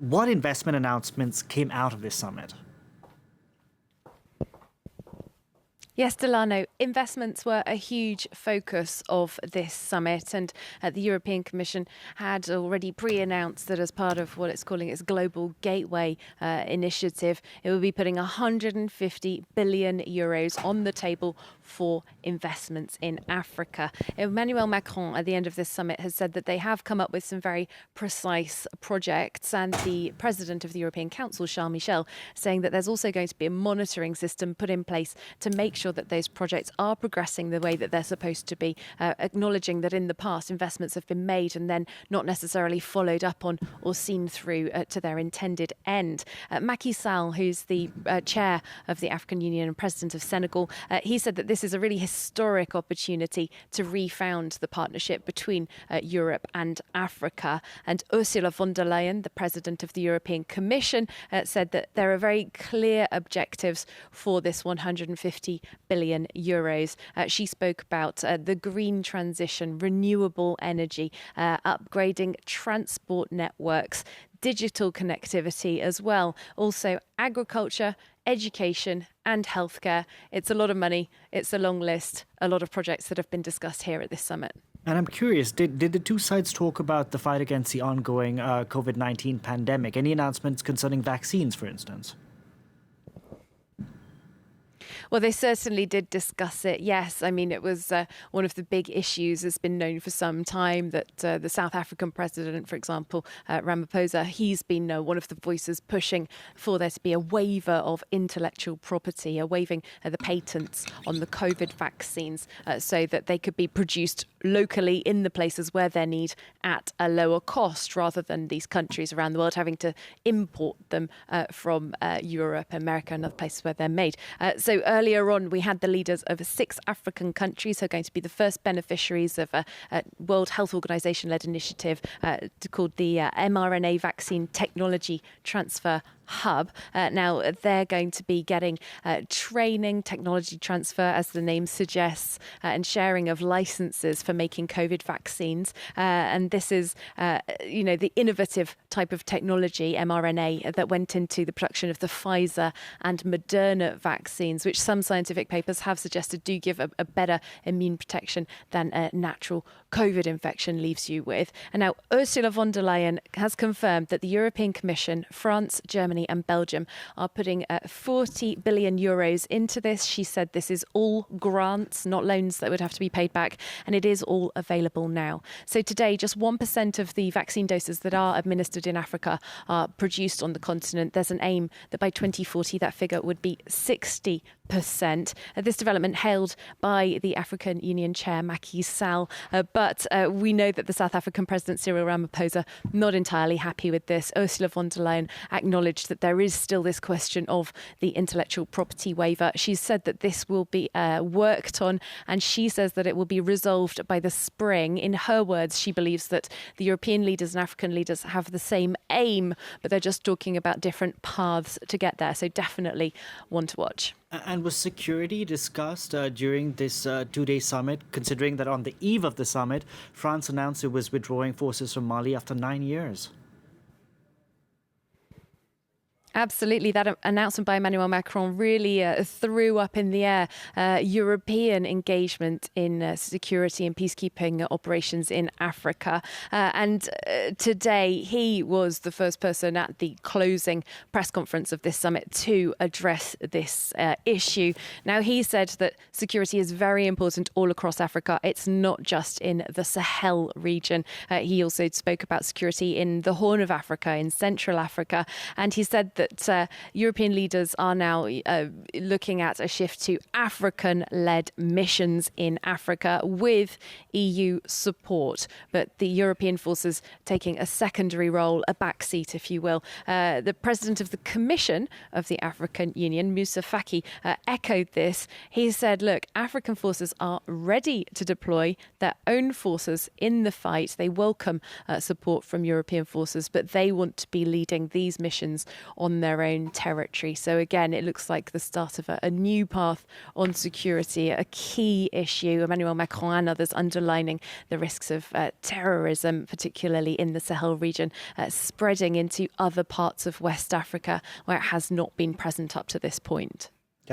What investment announcements came out of this summit? Yes, Delano, investments were a huge focus of this summit, and the European Commission had already pre-announced that as part of what it's calling its Global Gateway initiative, it will be putting 150 billion euros on the table for investments in Africa. Emmanuel Macron, at the end of this summit, has said that they have come up with some very precise projects, and the President of the European Council, Charles Michel, saying that there's also going to be a monitoring system put in place to make sure that those projects are progressing the way that they're supposed to be, acknowledging that in the past investments have been made and then not necessarily followed up on or seen through to their intended end. Macky Sall, who's the chair of the African Union and president of Senegal, he said that this is a really historic opportunity to refound the partnership between Europe and Africa. And Ursula von der Leyen, the president of the European Commission, said that there are very clear objectives for this 150 billion euros. She spoke about the green transition, renewable energy, upgrading transport networks, digital connectivity as well, also agriculture, education and healthcare. It's a lot of money. It's a long list, a lot of projects that have been discussed here at this summit. And I'm curious, did the two sides talk about the fight against the ongoing COVID-19 pandemic? Any announcements concerning vaccines, for instance? Well, they certainly did discuss it, yes. I mean, it was one of the big issues. It's been known for some time that the South African president, for example, Ramaphosa, he's been one of the voices pushing for there to be a waiver of intellectual property, a waiving the patents on the COVID vaccines so that they could be produced locally in the places where they're needed at a lower cost, rather than these countries around the world having to import them from Europe, America and other places where they're made. So earlier on, we had the leaders of 6 African countries who are going to be the first beneficiaries of a World Health Organization-led initiative called the mRNA Vaccine Technology Transfer Hub. Now, they're going to be getting training, technology transfer, as the name suggests, and sharing of licenses for making COVID vaccines. And this is, the innovative type of technology, mRNA, that went into the production of the Pfizer and Moderna vaccines, which some scientific papers have suggested do give a better immune protection than a natural COVID infection leaves you with. And now Ursula von der Leyen has confirmed that the European Commission, France, Germany and Belgium are putting 40 billion euros into this. She said this is all grants, not loans that would have to be paid back, and it is all available now. So today, just 1% of the vaccine doses that are administered in Africa are produced on the continent. There's an aim that by 2040 that figure would be 60%. This development hailed by the African Union Chair Macky Sall, but we know that the South African President Cyril Ramaphosa not entirely happy with this. Ursula von der Leyen acknowledged that there is still this question of the intellectual property waiver. She said that this will be worked on, and she says that it will be resolved by the spring. In her words, she believes that the European leaders and African leaders have the same aim, but they're just talking about different paths to get there. So definitely one to watch. And was security discussed during this two-day summit, considering that on the eve of the summit, France announced it was withdrawing forces from Mali after 9 years? Absolutely. That announcement by Emmanuel Macron really threw up in the air European engagement in security and peacekeeping operations in Africa. And today, he was the first person at the closing press conference of this summit to address this issue. Now, he said that security is very important all across Africa. It's not just in the Sahel region. He also spoke about security in the Horn of Africa, in Central Africa. And he said that European leaders are now looking at a shift to African-led missions in Africa with EU support, but the European forces taking a secondary role, a backseat, if you will. The president of the Commission of the African Union, Moussa Faki, echoed this. He said, look, African forces are ready to deploy their own forces in the fight. They welcome support from European forces, but they want to be leading these missions on on their own territory. So again, it looks like the start of a new path on security, a key issue. Emmanuel Macron and others underlining the risks of terrorism, particularly in the Sahel region, spreading into other parts of West Africa where it has not been present up to this point.